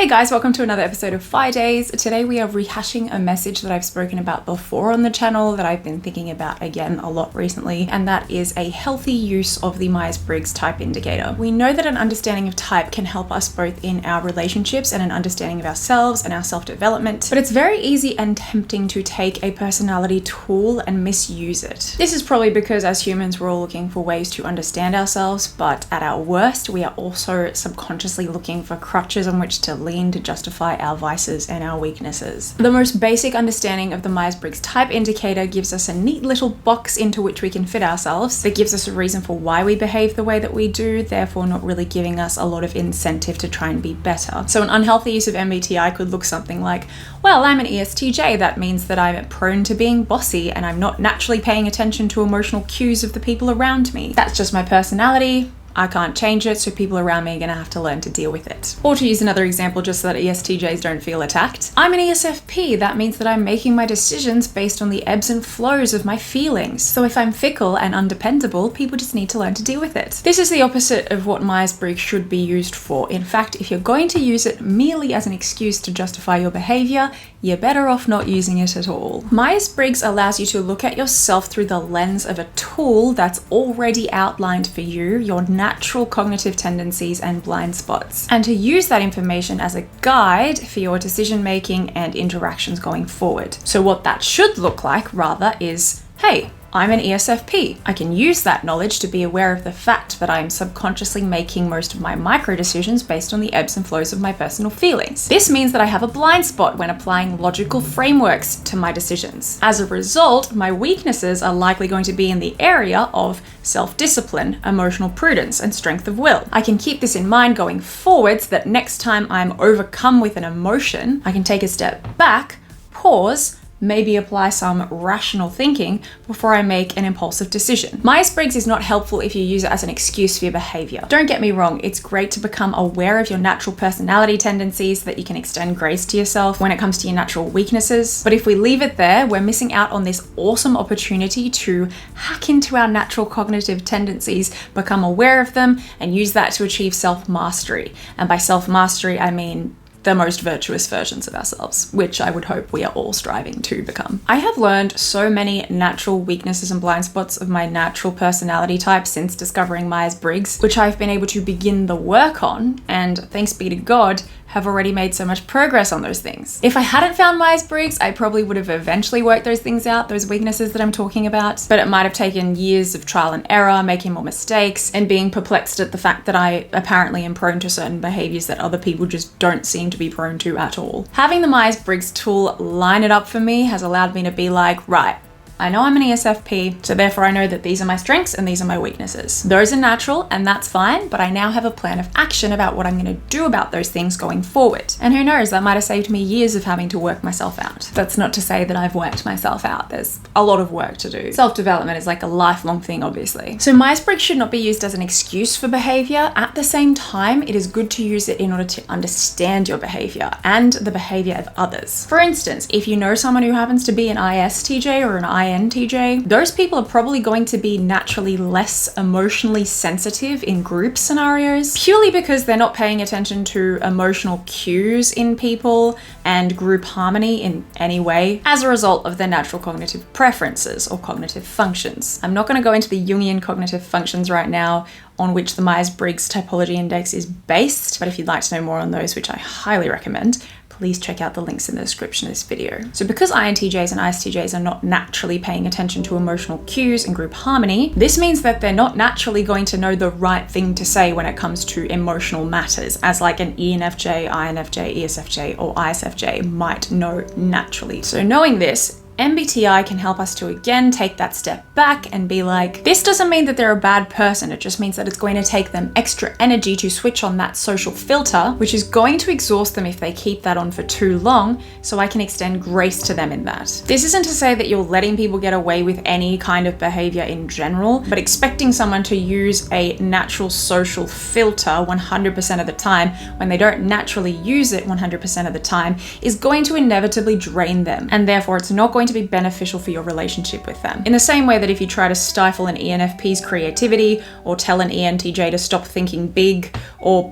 Hey guys, welcome to another episode of Fi Days. Today we are rehashing a message that I've spoken about before on the channel that I've been thinking about again a lot recently, and that is a healthy use of the Myers-Briggs type indicator. We know that an understanding of type can help us both in our relationships and an understanding of ourselves and our self-development, but it's very easy and tempting to take a personality tool and misuse it. This is probably because as humans we're all looking for ways to understand ourselves, but at our worst we are also subconsciously looking for crutches on which to lean to justify our vices and our weaknesses. The most basic understanding of the Myers-Briggs type indicator gives us a neat little box into which we can fit ourselves that gives us a reason for why we behave the way that we do, therefore not really giving us a lot of incentive to try and be better. So an unhealthy use of MBTI could look something like, well, I'm an ESTJ, that means that I'm prone to being bossy and I'm not naturally paying attention to emotional cues of the people around me. That's just my personality. I can't change it, so people around me are gonna have to learn to deal with it. Or to use another example just so that ESTJs don't feel attacked, I'm an ESFP. That means that I'm making my decisions based on the ebbs and flows of my feelings. So if I'm fickle and undependable, people just need to learn to deal with it. This is the opposite of what Myers-Briggs should be used for. In fact, if you're going to use it merely as an excuse to justify your behavior, you're better off not using it at all. Myers-Briggs allows you to look at yourself through the lens of a tool that's already outlined for you, your natural cognitive tendencies and blind spots, and to use that information as a guide for your decision making and interactions going forward. So what that should look like rather is, hey, I'm an ESFP. I can use that knowledge to be aware of the fact that I'm subconsciously making most of my micro decisions based on the ebbs and flows of my personal feelings. This means that I have a blind spot when applying logical frameworks to my decisions. As a result, my weaknesses are likely going to be in the area of self-discipline, emotional prudence, and strength of will. I can keep this in mind going forwards, that next time I'm overcome with an emotion, I can take a step back, pause, maybe apply some rational thinking before I make an impulsive decision. Myers-Briggs is not helpful if you use it as an excuse for your behavior. Don't get me wrong, it's great to become aware of your natural personality tendencies so that you can extend grace to yourself when it comes to your natural weaknesses. But if we leave it there, we're missing out on this awesome opportunity to hack into our natural cognitive tendencies, become aware of them, and use that to achieve self-mastery. And by self-mastery, I mean the most virtuous versions of ourselves, which I would hope we are all striving to become. I have learned so many natural weaknesses and blind spots of my natural personality type since discovering Myers-Briggs, which I've been able to begin the work on, and thanks be to God, have already made so much progress on those things. If I hadn't found Myers-Briggs, I probably would have eventually worked those things out, those weaknesses that I'm talking about, but it might have taken years of trial and error, making more mistakes, and being perplexed at the fact that I apparently am prone to certain behaviors that other people just don't seem to be prone to at all. Having the Myers-Briggs tool line it up for me has allowed me to be like, right, I know I'm an ESFP, so therefore I know that these are my strengths and these are my weaknesses. Those are natural and that's fine, but I now have a plan of action about what I'm going to do about those things going forward. And who knows, that might have saved me years of having to work myself out. That's not to say that I've worked myself out. There's a lot of work to do. Self-development is like a lifelong thing, obviously. So Myers-Briggs should not be used as an excuse for behavior. At the same time, it is good to use it in order to understand your behavior and the behavior of others. For instance, if you know someone who happens to be an ISTJ or an INTJ, those people are probably going to be naturally less emotionally sensitive in group scenarios, purely because they're not paying attention to emotional cues in people and group harmony in any way as a result of their natural cognitive preferences or cognitive functions. I'm not going to go into the Jungian cognitive functions right now, on which the Myers-Briggs Typology Index is based, but if you'd like to know more on those, which I highly recommend, please check out the links in the description of this video. So because INTJs and ISTJs are not naturally paying attention to emotional cues and group harmony, this means that they're not naturally going to know the right thing to say when it comes to emotional matters, as like an ENFJ, INFJ, ESFJ, or ISFJ might know naturally. So knowing this, MBTI can help us to again take that step back and be like, this doesn't mean that they're a bad person, it just means that it's going to take them extra energy to switch on that social filter, which is going to exhaust them if they keep that on for too long, so I can extend grace to them in that. This isn't to say that you're letting people get away with any kind of behavior in general, but expecting someone to use a natural social filter 100% of the time when they don't naturally use it 100% of the time is going to inevitably drain them, and therefore it's not going to be beneficial for your relationship with them. In the same way that if you try to stifle an ENFP's creativity or tell an ENTJ to stop thinking big or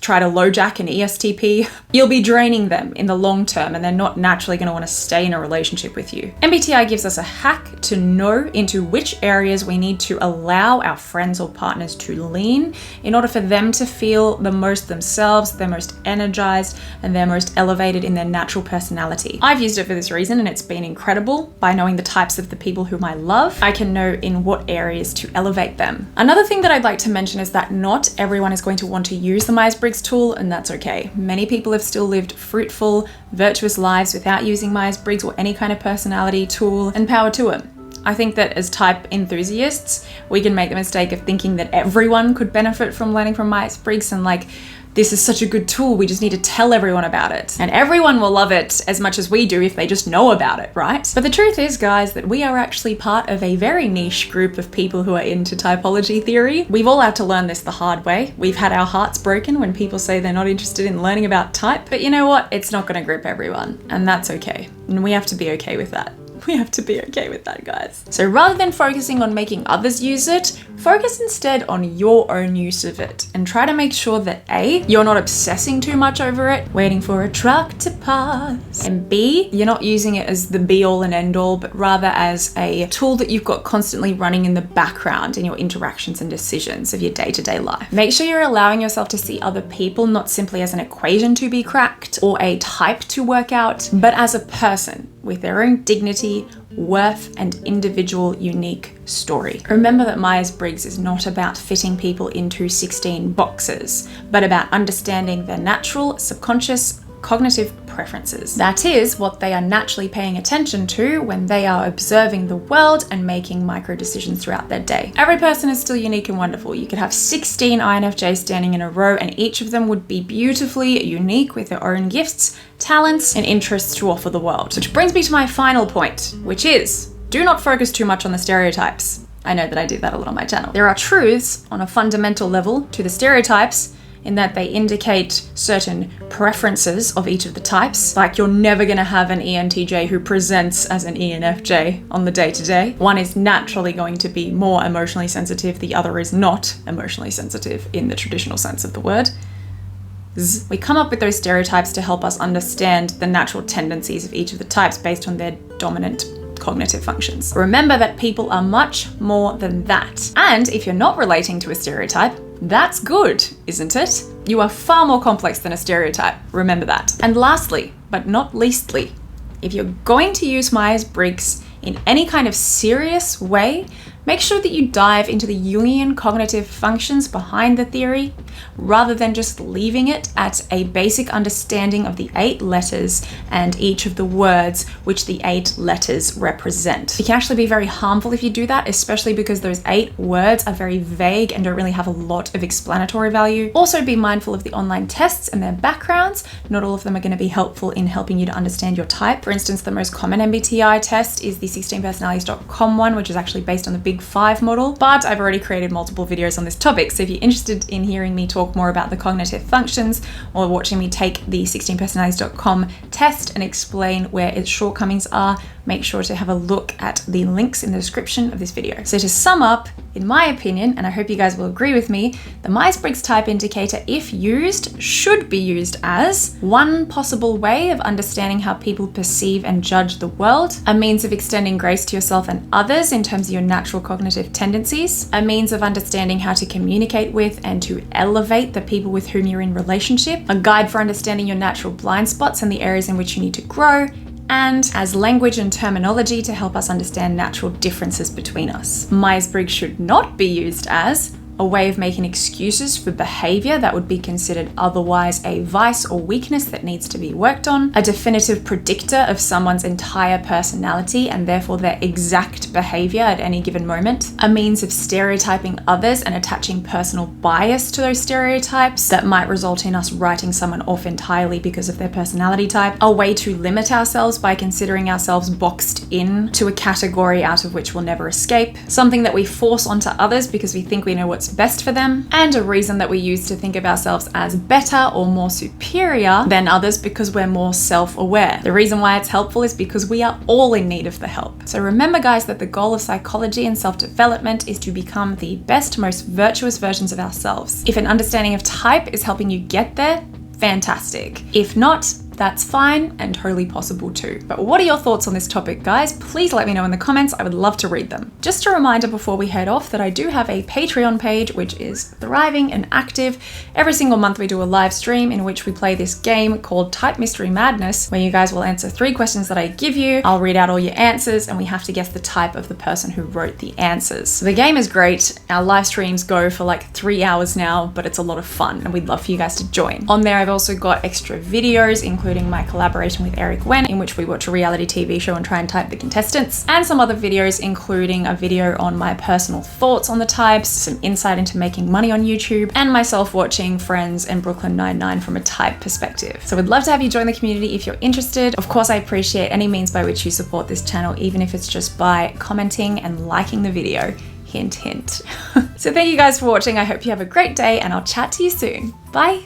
try to LoJack an ESTP, you'll be draining them in the long term and they're not naturally going to want to stay in a relationship with you. MBTI gives us a hack to know into which areas we need to allow our friends or partners to lean in order for them to feel the most themselves, their most energized, and their most elevated in their natural personality. I've used it for this reason and it's been incredible. By knowing the types of the people whom I love, I can know in what areas to elevate them. Another thing that I'd like to mention is that not everyone is going to want to use the Myers-Briggs tool, and that's okay. Many people have still lived fruitful, virtuous lives without using Myers-Briggs or any kind of personality tool, and power to them. I think that as type enthusiasts, we can make the mistake of thinking that everyone could benefit from learning from Myers-Briggs and like, this is such a good tool, we just need to tell everyone about it. And everyone will love it as much as we do if they just know about it, right? But the truth is, guys, that we are actually part of a very niche group of people who are into typology theory. We've all had to learn this the hard way. We've had our hearts broken when people say they're not interested in learning about type. But you know what? It's not gonna grip everyone, and that's okay. And we have to be okay with that. We have to be okay with that, guys. So rather than focusing on making others use it, focus instead on your own use of it and try to make sure that A, you're not obsessing too much over it, waiting for a truck to pass, and B, you're not using it as the be all and end all, but rather as a tool that you've got constantly running in the background in your interactions and decisions of your day-to-day life. Make sure you're allowing yourself to see other people not simply as an equation to be cracked or a type to work out, but as a person with their own dignity, worth, and individual unique story. Remember that Myers-Briggs is not about fitting people into 16 boxes, but about understanding their natural, subconscious, cognitive preferences. That is what they are naturally paying attention to when they are observing the world and making micro decisions throughout their day. Every person is still unique and wonderful. You could have 16 INFJs standing in a row and each of them would be beautifully unique with their own gifts, talents, and interests to offer the world. Which brings me to my final point, which is, do not focus too much on the stereotypes. I know that I do that a lot on my channel. There are truths on a fundamental level to the stereotypes in that they indicate certain preferences of each of the types. Like you're never gonna have an ENTJ who presents as an ENFJ on the day-to-day. One is naturally going to be more emotionally sensitive, the other is not emotionally sensitive in the traditional sense of the word. We come up with those stereotypes to help us understand the natural tendencies of each of the types based on their dominant cognitive functions. Remember that people are much more than that. And if you're not relating to a stereotype, that's good, isn't it? You are far more complex than a stereotype. Remember that. And lastly, but not leastly, if you're going to use Myers-Briggs in any kind of serious way, make sure that you dive into the Jungian cognitive functions behind the theory, rather than just leaving it at a basic understanding of the 8 letters and each of the words which the 8 letters represent. It can actually be very harmful if you do that, especially because those 8 words are very vague and don't really have a lot of explanatory value. Also be mindful of the online tests and their backgrounds. Not all of them are going to be helpful in helping you to understand your type. For instance, the most common MBTI test is the 16personalities.com one, which is actually based on the Big 5 model, but I've already created multiple videos on this topic, so if you're interested in hearing me talk more about the cognitive functions or watching me take the 16personalities.com test and explain where its shortcomings are, make sure to have a look at the links in the description of this video. So to sum up, in my opinion, and I hope you guys will agree with me, the Myers-Briggs type indicator, if used, should be used as one possible way of understanding how people perceive and judge the world, a means of extending grace to yourself and others in terms of your natural cognitive tendencies, a means of understanding how to communicate with and to elevate the people with whom you're in relationship, a guide for understanding your natural blind spots and the areas in which you need to grow, and as language and terminology to help us understand natural differences between us. Myers-Briggs should not be used as a way of making excuses for behavior that would be considered otherwise a vice or weakness that needs to be worked on, a definitive predictor of someone's entire personality and therefore their exact behavior at any given moment, a means of stereotyping others and attaching personal bias to those stereotypes that might result in us writing someone off entirely because of their personality type, a way to limit ourselves by considering ourselves boxed in to a category out of which we'll never escape, something that we force onto others because we think we know what's what's best for them, and a reason that we use to think of ourselves as better or more superior than others because we're more self-aware. The reason why it's helpful is because we are all in need of the help. So remember, guys, that the goal of psychology and self-development is to become the best, most virtuous versions of ourselves. If an understanding of type is helping you get there, fantastic. If not, that's fine and totally possible too. But what are your thoughts on this topic, guys? Please let me know in the comments. I would love to read them. Just a reminder before we head off that I do have a Patreon page, which is thriving and active. Every single month we do a live stream in which we play this game called Type Mystery Madness, where you guys will answer 3 questions that I give you. I'll read out all your answers and we have to guess the type of the person who wrote the answers. So the game is great. Our live streams go for like 3 hours now, but it's a lot of fun and we'd love for you guys to join. On there, I've also got extra videos, including my collaboration with Eric Wen, in which we watch a reality TV show and try and type the contestants, and some other videos, including a video on my personal thoughts on the types, some insight into making money on YouTube, and myself watching Friends and Brooklyn Nine-Nine from a type perspective. So we'd love to have you join the community if you're interested. Of course, I appreciate any means by which you support this channel, even if it's just by commenting and liking the video. Hint, hint. So thank you guys for watching. I hope you have a great day and I'll chat to you soon. Bye.